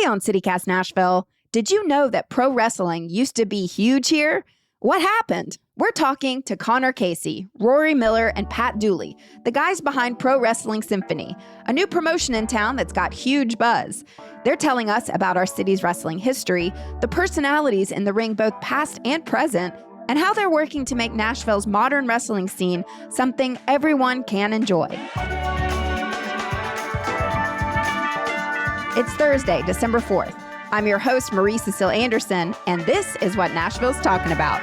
Today on CityCast Nashville, did you know that pro wrestling used to be huge here? What happened? We're talking to Connor Casey, Rory Miller, and Pat Dooley, the guys behind Pro Wrestling Symphony, a new promotion in town that's got huge buzz. They're telling us about our city's wrestling history, the personalities in the ring both past and present, and how they're working to make Nashville's modern wrestling scene something everyone can enjoy. It's Thursday, December 4th. I'm your host, Marie Cecile Anderson, and this is what Nashville's talking about.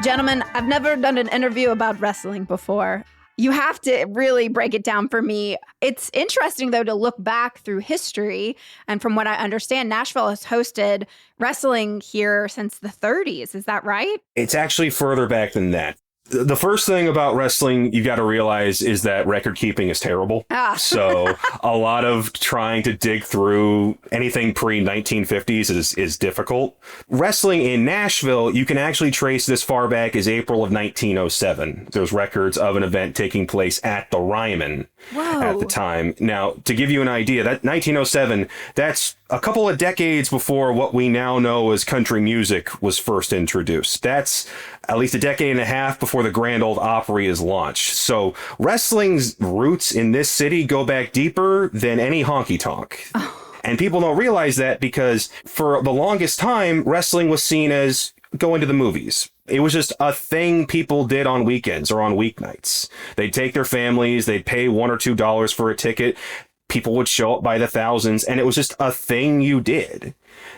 Gentlemen, I've never done an interview about wrestling before. You have to really break it down for me. It's interesting, though, to look back through history. And from what I understand, Nashville has hosted wrestling here since the 30s. Is that right? It's actually further back than that. The first thing about wrestling you got to realize is that record keeping is terrible. So a lot of trying to dig through anything pre-1950s is difficult. Wrestling in Nashville, you can actually trace this far back as April of 1907. There's records of an event taking place at the Ryman at the time. Now, to give you an idea, that 1907, that's a couple of decades before what we now know as country music was first introduced. That's at least a decade and a half before the Grand Ole Opry is launched. So wrestling's roots in this city go back deeper than any honky-tonk. And people don't realize that because for the longest time, wrestling was seen as going to the movies. It was just a thing people did on weekends or on weeknights. They'd take their families, they'd pay $1 or $2 for a ticket. People would show up by the thousands, and it was just a thing you did.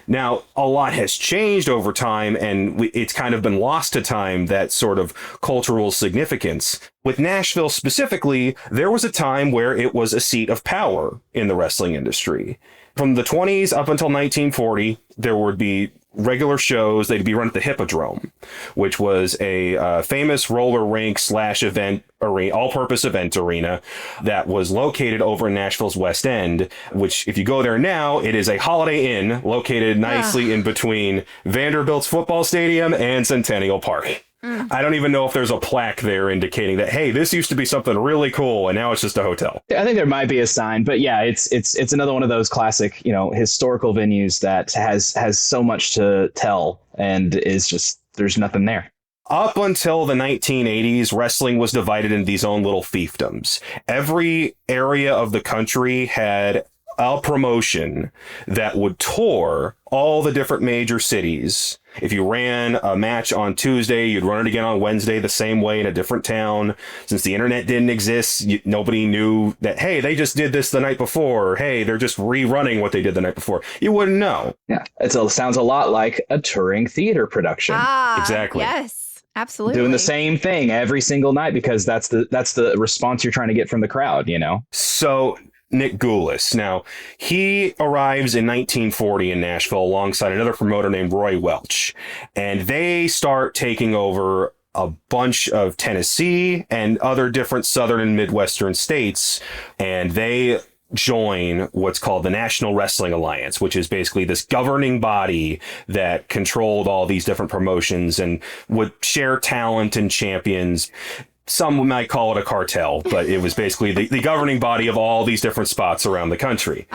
Now, a lot has changed over time, and it's kind of been lost to time, that sort of cultural significance. With Nashville specifically, there was a time where it was a seat of power in the wrestling industry. From the 20s up until 1940, there would be regular shows. They'd be run at the Hippodrome, which was a famous roller rink / event arena, all-purpose event arena that was located over in Nashville's West End, which if you go there now, it is a Holiday Inn located nicely in between Vanderbilt's football stadium and Centennial Park. I don't even know if there's a plaque there indicating that, hey, this used to be something really cool, and now it's just a hotel. I think there might be a sign, but yeah, it's another one of those classic, historical venues that has so much to tell and is just, there's nothing there. Up until the 1980s, wrestling was divided into these own little fiefdoms. Every area of the country had a promotion that would tour all the different major cities. If you ran a match on Tuesday, you'd run it again on Wednesday the same way in a different town. Since the internet didn't exist, nobody knew that, hey, they just did this the night before. Or, hey, they're just rerunning what they did the night before. You wouldn't know. Yeah, sounds a lot like a touring theater production. Exactly. Yes, absolutely. Doing the same thing every single night because that's the response you're trying to get from the crowd, So Nick Goulas. Now, he arrives in 1940 in Nashville alongside another promoter named Roy Welch, and they start taking over a bunch of Tennessee and other different southern and midwestern states, and they join what's called the National Wrestling Alliance, which is basically this governing body that controlled all these different promotions and would share talent and champions. Some might call it a cartel, but it was basically the governing body of all these different spots around the country.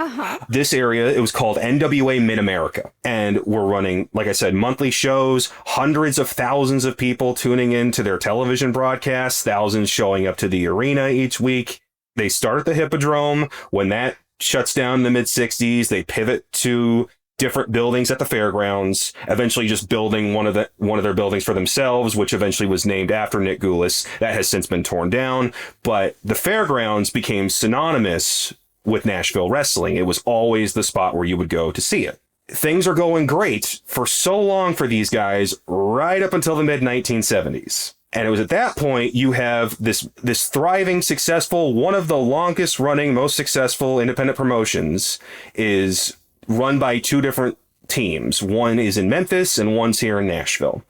This area, it was called NWA Mid-America. And we're running, like I said, monthly shows, hundreds of thousands of people tuning in to their television broadcasts, thousands showing up to the arena each week. They start at the Hippodrome. When that shuts down in the mid-60s, they pivot to different buildings at the fairgrounds, eventually just building one of their buildings for themselves, which eventually was named after Nick Goulas. That has since been torn down, but the fairgrounds became synonymous with Nashville wrestling. It was always the spot where you would go to see it. Things are going great for so long for these guys, right up until the mid-1970s. And it was at that point you have this thriving, successful, one of the longest running, most successful independent promotions is run by two different teams. One is in Memphis and one's here in Nashville.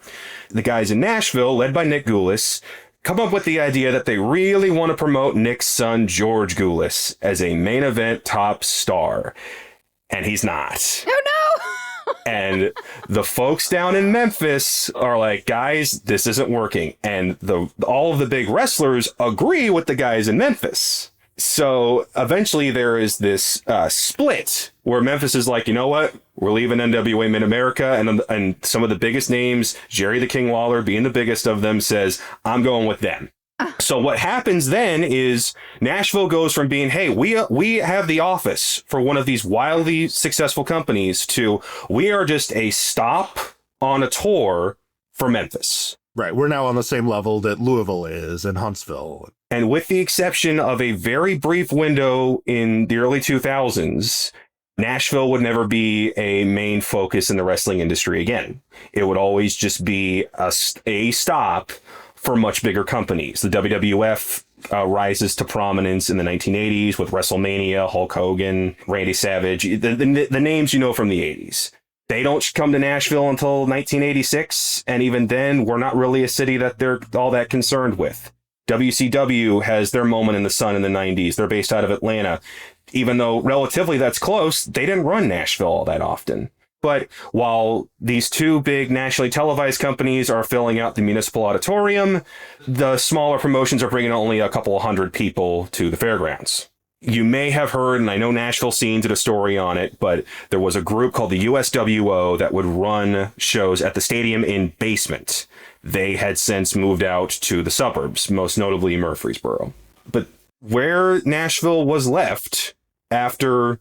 The guys in Nashville, led by Nick Goulas, come up with the idea that they really want to promote Nick's son, George Goulas, as a main event top star. And he's not. Oh, no! And the folks down in Memphis are like, guys, this isn't working. And all of the big wrestlers agree with the guys in Memphis. So eventually there is this split where Memphis is like, you know what? We're leaving NWA Mid-America. And some of the biggest names, Jerry the King Lawler being the biggest of them, says, I'm going with them. So what happens then is Nashville goes from being, hey, we have the office for one of these wildly successful companies to we are just a stop on a tour for Memphis. Right. We're now on the same level that Louisville is and Huntsville. And with the exception of a very brief window in the early 2000s, Nashville would never be a main focus in the wrestling industry again. It would always just be a stop for much bigger companies. The WWF rises to prominence in the 1980s with WrestleMania, Hulk Hogan, Randy Savage, the names you know from the 80s. They don't come to Nashville until 1986, and even then, we're not really a city that they're all that concerned with. WCW has their moment in the sun in the 90s. They're based out of Atlanta. Even though relatively that's close, they didn't run Nashville all that often. But while these two big nationally televised companies are filling out the municipal auditorium, the smaller promotions are bringing only a couple of hundred people to the fairgrounds. You may have heard, and I know Nashville Scene did a story on it, but there was a group called the USWO that would run shows at the stadium in basement. They had since moved out to the suburbs, most notably Murfreesboro. But where Nashville was left after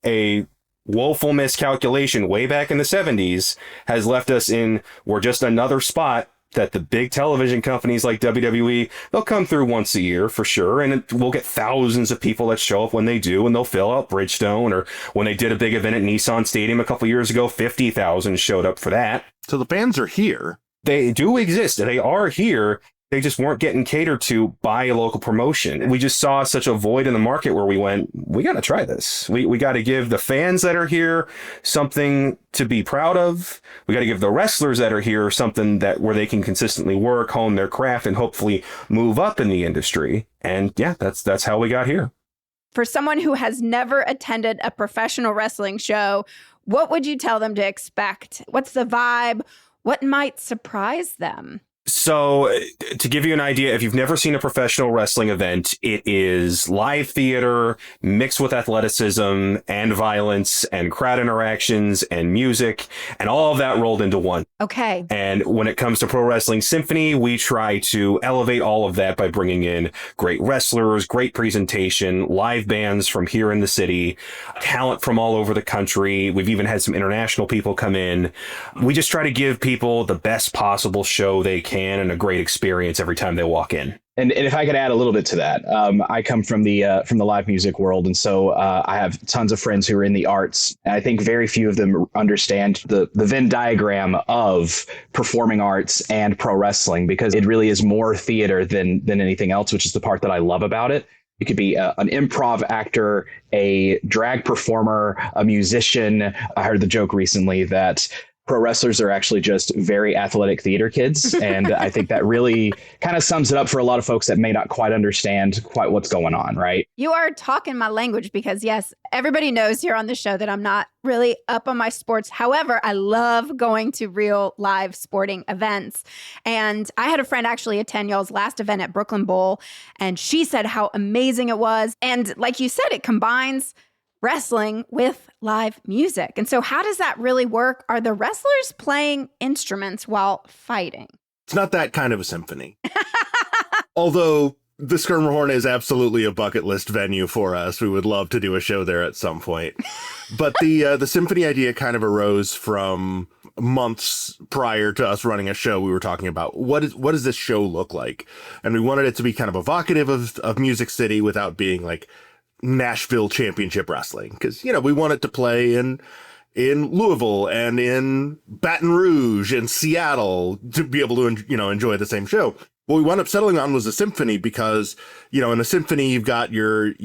a woeful miscalculation way back in the 70s has left us in, we're just another spot that the big television companies like WWE, they'll come through once a year for sure, and we'll get thousands of people that show up when they do, and they'll fill out Bridgestone, or when they did a big event at Nissan Stadium a couple years ago, 50,000 showed up for that. So the fans are here. They do exist. They are here. They just weren't getting catered to by a local promotion. We just saw such a void in the market where we went, we got to try this. We got to give the fans that are here something to be proud of. We got to give the wrestlers that are here something that where they can consistently work, hone their craft, and hopefully move up in the industry. And yeah, that's how we got here. For someone who has never attended a professional wrestling show, what would you tell them to expect? What's the vibe? What might surprise them? So to give you an idea, if you've never seen a professional wrestling event, it is live theater mixed with athleticism and violence and crowd interactions and music and all of that rolled into one. Okay. And when it comes to Pro Wrestling Symphony, we try to elevate all of that by bringing in great wrestlers, great presentation, live bands from here in the city, talent from all over the country. We've even had some international people come in. We just try to give people the best possible show they can and a great experience every time they walk in. And if I could add a little bit to that, I come from the live music world, and so I have tons of friends who are in the arts. And I think very few of them understand the Venn diagram of performing arts and pro wrestling, because it really is more theater than anything else, which is the part that I love about it. You could be an improv actor, a drag performer, a musician. I heard the joke recently that pro wrestlers are actually just very athletic theater kids. And I think that really kind of sums it up for a lot of folks that may not quite understand quite what's going on, right? You are talking my language because, yes, everybody knows here on the show that I'm not really up on my sports. However, I love going to real live sporting events. And I had a friend actually attend y'all's last event at Brooklyn Bowl, and she said how amazing it was. And like you said, it combines wrestling with live music. And so how does that really work? Are the wrestlers playing instruments while fighting? It's not that kind of a symphony. Although the Skirmerhorn is absolutely a bucket list venue for us. We would love to do a show there at some point. But the symphony idea kind of arose from months prior to us running a show. We were talking about what does this show look like? And we wanted it to be kind of evocative of Music City without being like Nashville Championship Wrestling, because we want it to play in Louisville and in Baton Rouge and Seattle to be able to enjoy the same show. What we wound up settling on was a symphony because in a symphony you've got your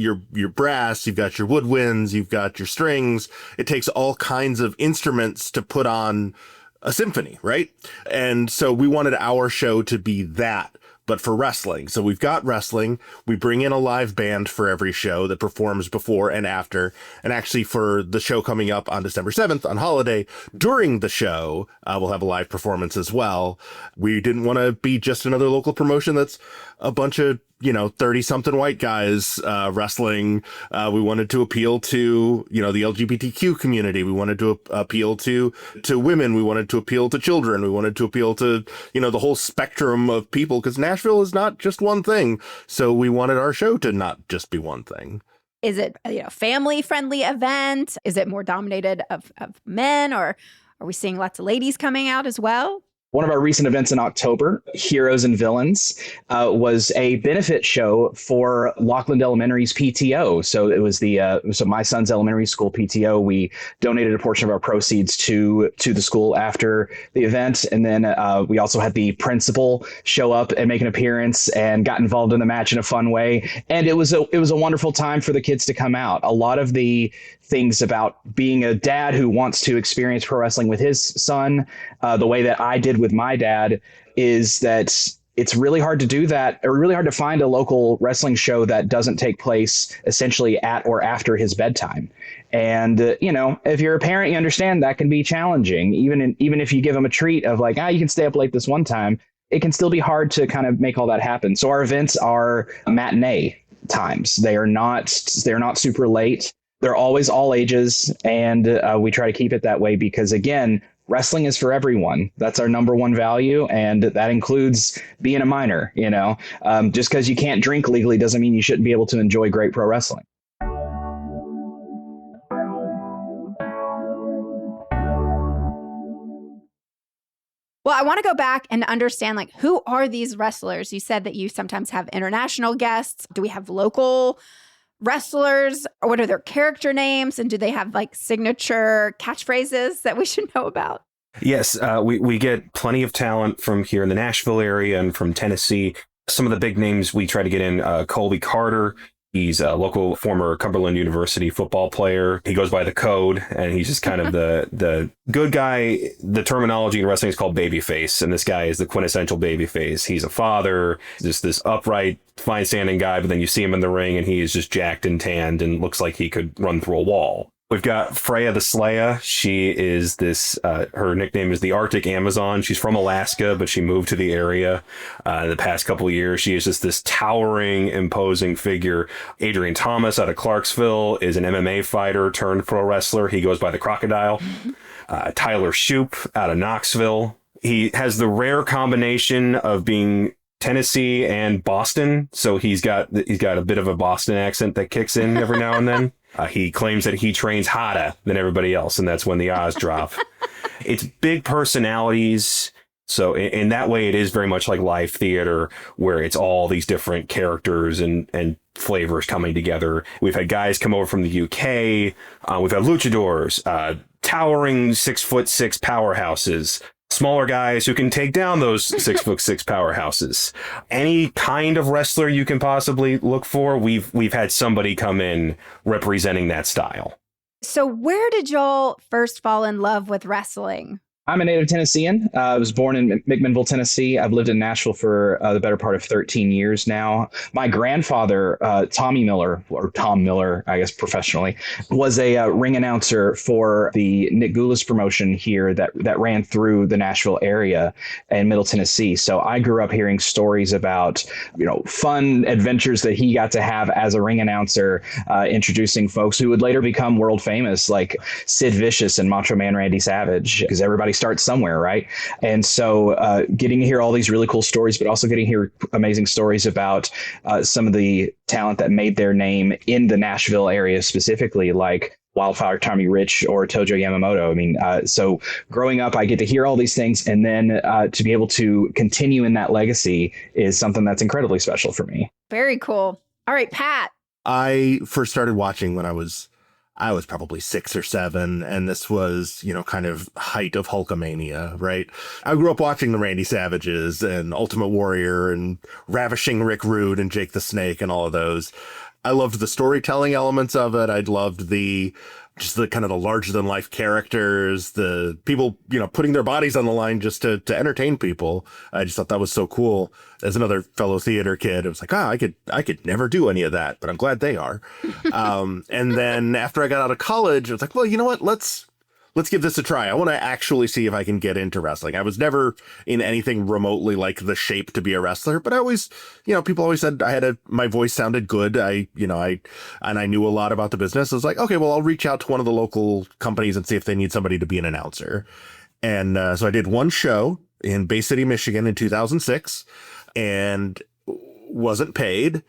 brass, you've got your woodwinds, you've got your strings. It takes all kinds of instruments to put on a symphony, right? And so we wanted our show to be that, but for wrestling. So we've got wrestling. We bring in a live band for every show that performs before and after. And actually for the show coming up on December 7th on holiday, during the show, we'll have a live performance as well. We didn't want to be just another local promotion that's a bunch of 30-something white guys wrestling. We wanted to appeal to, the LGBTQ community. We wanted to appeal to women. We wanted to appeal to children. We wanted to appeal to, the whole spectrum of people, because Nashville is not just one thing. So we wanted our show to not just be one thing. Is it a family-friendly event? Is it more dominated of men, or are we seeing lots of ladies coming out as well? One of our recent events in October, Heroes and Villains, was a benefit show for Lockland Elementary's PTO. So it was so my son's elementary school PTO. We donated a portion of our proceeds to the school after the event, and then we also had the principal show up and make an appearance and got involved in the match in a fun way. And it was a wonderful time for the kids to come out. A lot of the things about being a dad who wants to experience pro wrestling with his son, the way that I did with my dad, is that it's really hard to do that, or really hard to find a local wrestling show that doesn't take place essentially at or after his bedtime. And, if you're a parent, you understand that can be challenging. Even if you give them a treat of like, you can stay up late this one time, it can still be hard to kind of make all that happen. So our events are matinee times. They're not super late. They're always all ages, and we try to keep it that way because, again, wrestling is for everyone. That's our number one value, and that includes being a minor. Just because you can't drink legally doesn't mean you shouldn't be able to enjoy great pro wrestling. Well, I want to go back and understand, who are these wrestlers? You said that you sometimes have international guests. Do we have local wrestlers, or what are their character names, and do they have signature catchphrases that we should know about? Yes, we get plenty of talent from here in the Nashville area and from Tennessee. Some of the big names we try to get in, Colby Carter. He's a local former Cumberland University football player. He goes by the Code, and he's just kind of the good guy. The terminology in wrestling is called babyface, and this guy is the quintessential babyface. He's a father, just this upright, fine-standing guy, but then you see him in the ring, and he is just jacked and tanned and looks like he could run through a wall. We've got Freya the Slaya. She is her nickname is the Arctic Amazon. She's from Alaska, but she moved to the area in the past couple of years. She is just this towering, imposing figure. Adrian Thomas out of Clarksville is an MMA fighter turned pro wrestler. He goes by the Crocodile. Tyler Shoup out of Knoxville. He has the rare combination of being Tennessee and Boston, so he's got a bit of a Boston accent that kicks in every now and then. He claims that he trains harder than everybody else, and that's when the odds drop. It's big personalities, so in that way, it is very much like live theater, where it's all these different characters and flavors coming together. We've had guys come over from the UK. We've had luchadors, towering 6'6" powerhouses. Smaller guys who can take down those 6'6" powerhouses. Any kind of wrestler you can possibly look for, we've had somebody come in representing that style. So where did y'all first fall in love with wrestling? I'm a native Tennessean. I was born in McMinnville, Tennessee. I've lived in Nashville for the better part of 13 years now. My grandfather, Tommy Miller, or Tom Miller, I guess professionally, was a ring announcer for the Nick Goulas promotion here that ran through the Nashville area in Middle Tennessee. So I grew up hearing stories about, fun adventures that he got to have as a ring announcer, introducing folks who would later become world famous, like Sid Vicious and Macho Man Randy Savage, because everybody starts somewhere, right? And so getting to hear all these really cool stories, but also getting to hear amazing stories about some of the talent that made their name in the Nashville area specifically, like Wildfire Tommy Rich or Tojo Yamamoto. I mean, so growing up, I get to hear all these things, and then to be able to continue in that legacy is something that's incredibly special for me. Very cool. All right, Pat. I first started watching when I was probably 6 or 7, and this was, kind of height of Hulkamania, right? I grew up watching the Randy Savages and Ultimate Warrior and Ravishing Rick Rude and Jake the Snake and all of those. I loved the storytelling elements of it. I loved the kind of the larger than life characters, the people, putting their bodies on the line just to entertain people. I just thought that was so cool. As another fellow theater kid, it was like, I could never do any of that, but I'm glad they are. And then after I got out of college, I was like, well, you know what? Let's let's give this a try. I want to actually see if I can get into wrestling. I was never in anything remotely like the shape to be a wrestler, but I always, people always said my voice sounded good. I knew a lot about the business. I was like, okay, well, I'll reach out to one of the local companies and see if they need somebody to be an announcer. And so I did one show in Bay City, Michigan in 2006 and wasn't paid,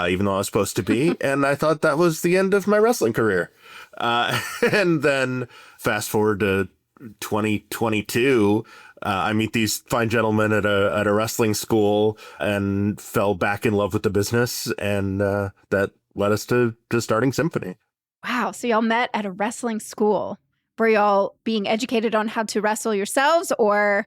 even though I was supposed to be. And I thought that was the end of my wrestling career. And then fast forward to 2022, I meet these fine gentlemen at a wrestling school and fell back in love with the business. And that led us to starting Symphony. Wow. So y'all met at a wrestling school. Were y'all being educated on how to wrestle yourselves, or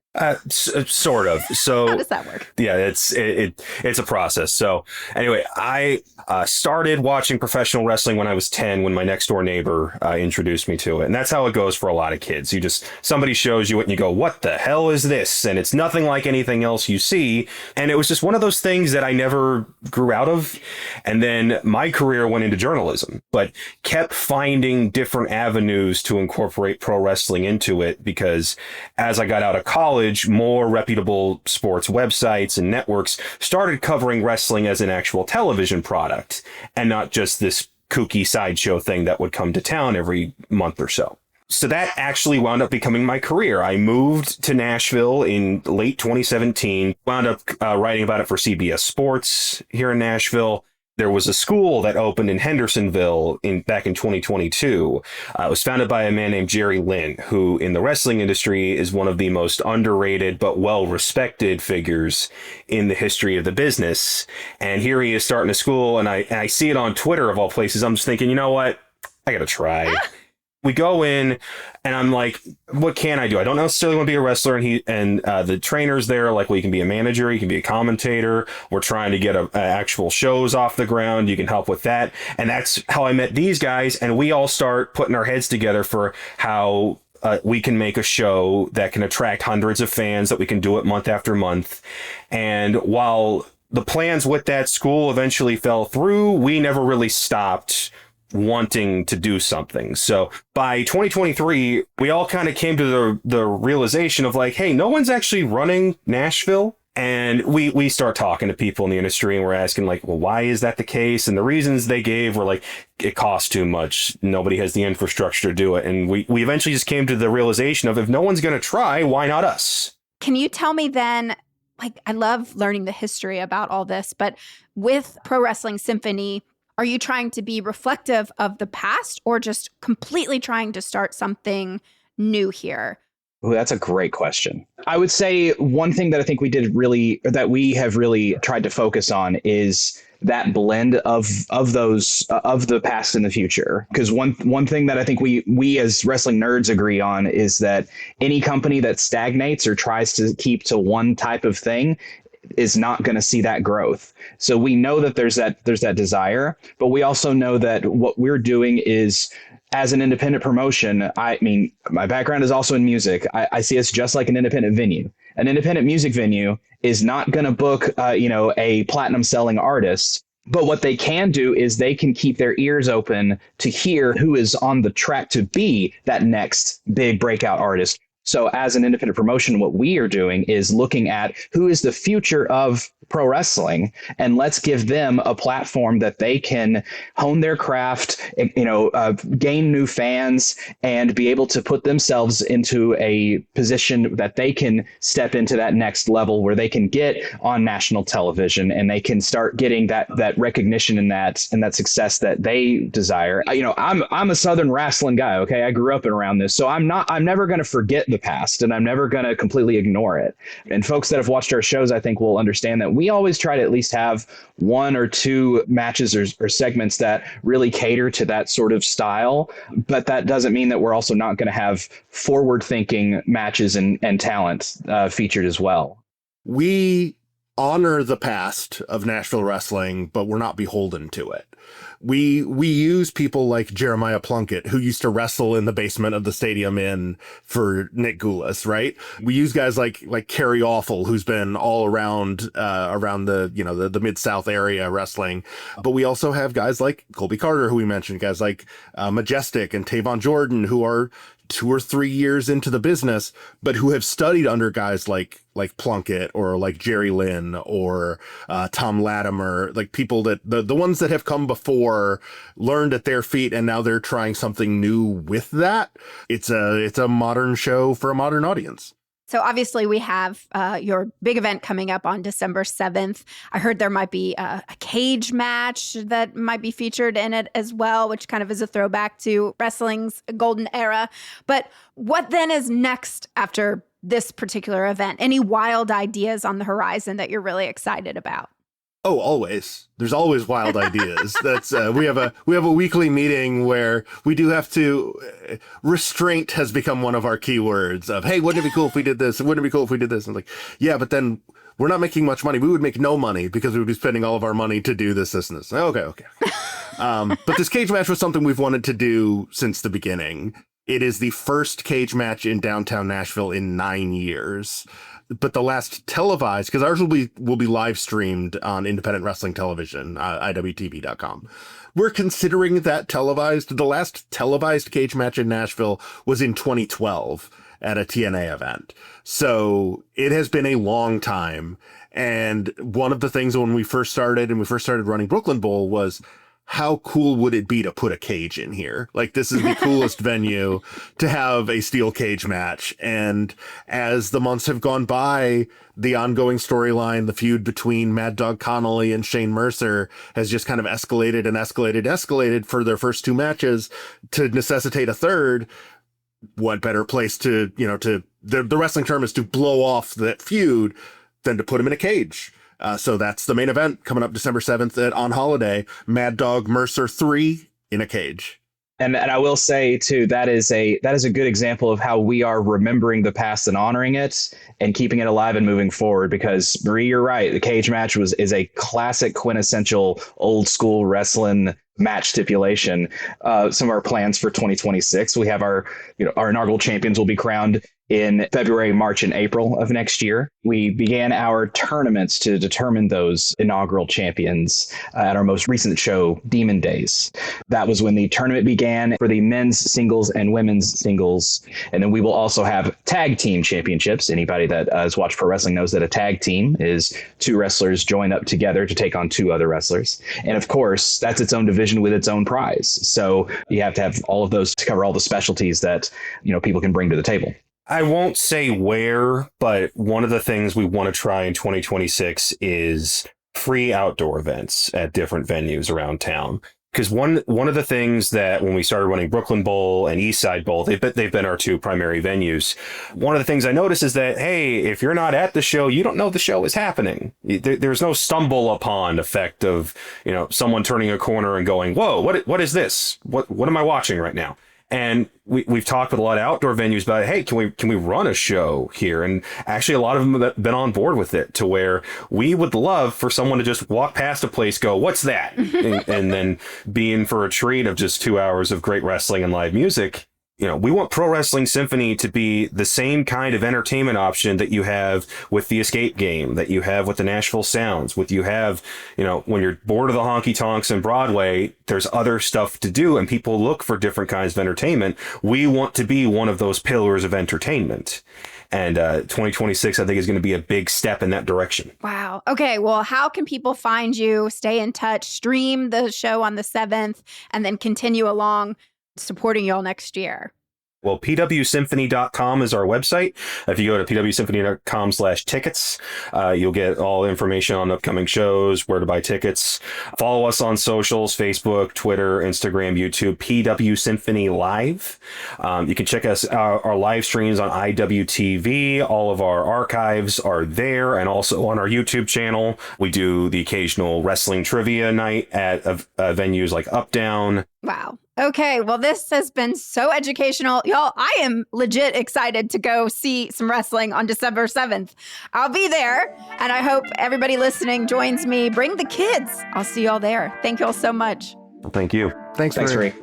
sort of? So how does that work? Yeah, it's a process. So anyway, I started watching professional wrestling when I was 10, when my next door neighbor introduced me to it, and that's how it goes for a lot of kids. Somebody shows you it, and you go, "What the hell is this?" And it's nothing like anything else you see. And it was just one of those things that I never grew out of. And then my career went into journalism, but kept finding different avenues to incorporate pro wrestling into it, because as I got out of college, more reputable sports websites and networks started covering wrestling as an actual television product and not just this kooky sideshow thing that would come to town every month or so. So that actually wound up becoming my career. I moved to Nashville in late 2017, wound up writing about it for CBS Sports here in Nashville. There was a school that opened in Hendersonville back in 2022. It was founded by a man named Jerry Lynn, who in the wrestling industry is one of the most underrated but well-respected figures in the history of the business. And here he is starting a school, and I see it on Twitter of all places. I'm just thinking, you know what? I got to try. We go in, and I'm like, what can I do? I don't necessarily want to be a wrestler. And the trainer's there, like, well, you can be a manager, you can be a commentator. We're trying to get actual shows off the ground. You can help with that. And that's how I met these guys. And we all start putting our heads together for how we can make a show that can attract hundreds of fans, that we can do it month after month. And while the plans with that school eventually fell through, we never really stopped wanting to do something. So by 2023, we all kind of came to the realization of like, hey, no one's actually running Nashville. And we start talking to people in the industry, and we're asking like, well, why is that the case? And the reasons they gave were like, it costs too much. Nobody has the infrastructure to do it. And we eventually just came to the realization of, if no one's going to try, why not us? Can you tell me then, like, I love learning the history about all this, but with Pro Wrestling Symphony, are you trying to be reflective of the past, or just completely trying to start something new here? Ooh, that's a great question. I would say one thing that I think we have really tried to focus on is that blend of the past and the future. Because one thing that I think we as wrestling nerds agree on is that any company that stagnates or tries to keep to one type of thing is not going to see that growth. So we know that there's that desire, but we also know that what we're doing is, as an independent promotion, I mean, my background is also in music. I see us just like an independent venue. An independent music venue is not going to book, a platinum selling artist. But what they can do is they can keep their ears open to hear who is on the track to be that next big breakout artist. So as an independent promotion, what we are doing is looking at who is the future of pro wrestling, and let's give them a platform that they can hone their craft, gain new fans, and be able to put themselves into a position that they can step into that next level where they can get on national television and they can start getting that recognition and that success that they desire. I'm a Southern wrestling guy. Okay. I grew up around this. So I'm never going to forget the past, and I'm never going to completely ignore it. And folks that have watched our shows, I think, will understand that we always try to at least have one or two matches or segments that really cater to that sort of style. But that doesn't mean that we're also not going to have forward-thinking matches and talent featured as well. We honor the past of Nashville wrestling, but we're not beholden to it. We use people like Jeremiah Plunkett, who used to wrestle in the basement of the Stadium Inn for Nick Goulas, right? We use guys like Kerry Awful, who's been all around the Mid-South area wrestling. But we also have guys like Colby Carter, who we mentioned, guys like Majestic and Tavon Jordan, who are 2 or 3 years into the business, but who have studied under guys like Plunkett or like Jerry Lynn or Tom Latimer, like people that the ones that have come before, learned at their feet, and now they're trying something new with that. It's a modern show for a modern audience. So obviously we have your big event coming up on December 7th. I heard there might be a cage match that might be featured in it as well, which kind of is a throwback to wrestling's golden era. But what then is next after this particular event? Any wild ideas on the horizon that you're really excited about? Oh, always. There's always wild ideas. That's we have a weekly meeting where we do have to restraint has become one of our keywords of, hey, wouldn't it be cool if we did this? Wouldn't it be cool if we did this? And like, yeah, but then we're not making much money. We would make no money because we would be spending all of our money to do this. Okay. But this cage match was something we've wanted to do since the beginning. It is the first cage match in downtown Nashville in 9 years. But the last televised, because ours will be live streamed on independent wrestling television, IWTV.com. We're considering that televised. The last televised cage match in Nashville was in 2012 at a TNA event. So it has been a long time. And one of the things when we first started running Brooklyn Bowl was, how cool would it be to put a cage in here? Like, this is the coolest venue to have a steel cage match. And as the months have gone by, the ongoing storyline, the feud between Mad Dog Connolly and Shane Mercer has just kind of escalated for their first 2 matches to necessitate a third. What better place to the wrestling term is to blow off that feud than to put him in a cage. So that's the main event coming up December 7th On Holiday, Mad Dog Mercer 3 in a cage. And I will say, too, that is a good example of how we are remembering the past and honoring it and keeping it alive and moving forward. Because, Marie, you're right. The cage match is a classic, quintessential, old school wrestling match stipulation. Some of our plans for 2026, we have our inaugural champions will be crowned in February, March, and April of next year. We began our tournaments to determine those inaugural champions at our most recent show, Demon Days. That was when the tournament began for the men's singles and women's singles. And then we will also have tag team championships. Anybody that has watched pro wrestling knows that a tag team is 2 wrestlers join up together to take on 2 other wrestlers. And of course, that's its own division with its own prize. So you have to have all of those to cover all the specialties that people can bring to the table. I won't say where, but one of the things we want to try in 2026 is free outdoor events at different venues around town. Because one of the things that when we started running Brooklyn Bowl and Eastside Bowl, they've been our 2 primary venues. One of the things I noticed is that, hey, if you're not at the show, you don't know the show is happening. There's no stumble upon effect of someone turning a corner and going, whoa, what is this? What am I watching right now? And we've talked with a lot of outdoor venues about, hey, can we run a show here? And actually, a lot of them have been on board with it to where we would love for someone to just walk past a place, go, what's that? and then be in for a treat of just 2 hours of great wrestling and live music. We want Pro Wrestling Symphony to be the same kind of entertainment option that you have with the Escape Game, that you have with the Nashville Sounds, when you're bored of the Honky-Tonks and Broadway, there's other stuff to do and people look for different kinds of entertainment. We want to be one of those pillars of entertainment. And 2026, I think, is going to be a big step in that direction. Wow. Okay. Well, how can people find you, stay in touch, stream the show on the 7th, and then continue along supporting y'all next year? Well, pwsymphony.com is our website. If you go to pwsymphony.com/tickets, you'll get all information on upcoming shows, where to buy tickets. Follow us on socials, Facebook, Twitter, Instagram, YouTube, PW Symphony Live. You can check us our live streams on IWTV. All of our archives are there, and also on our YouTube channel. We do the occasional wrestling trivia night at venues like Up Down. Wow. Okay, well, this has been so educational. Y'all, I am legit excited to go see some wrestling on December 7th. I'll be there, and I hope everybody listening joins me. Bring the kids. I'll see y'all there. Thank y'all so much. Well, thank you. Thanks, Marie.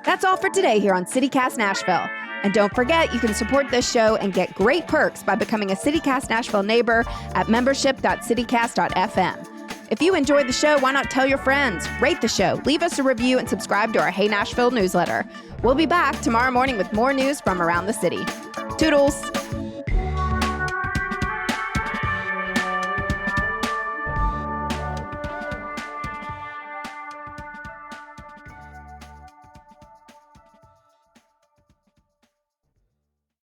That's all for today here on CityCast Nashville. And don't forget, you can support this show and get great perks by becoming a CityCast Nashville neighbor at membership.citycast.fm. If you enjoyed the show, why not tell your friends? Rate the show, leave us a review, and subscribe to our Hey Nashville newsletter. We'll be back tomorrow morning with more news from around the city. Toodles!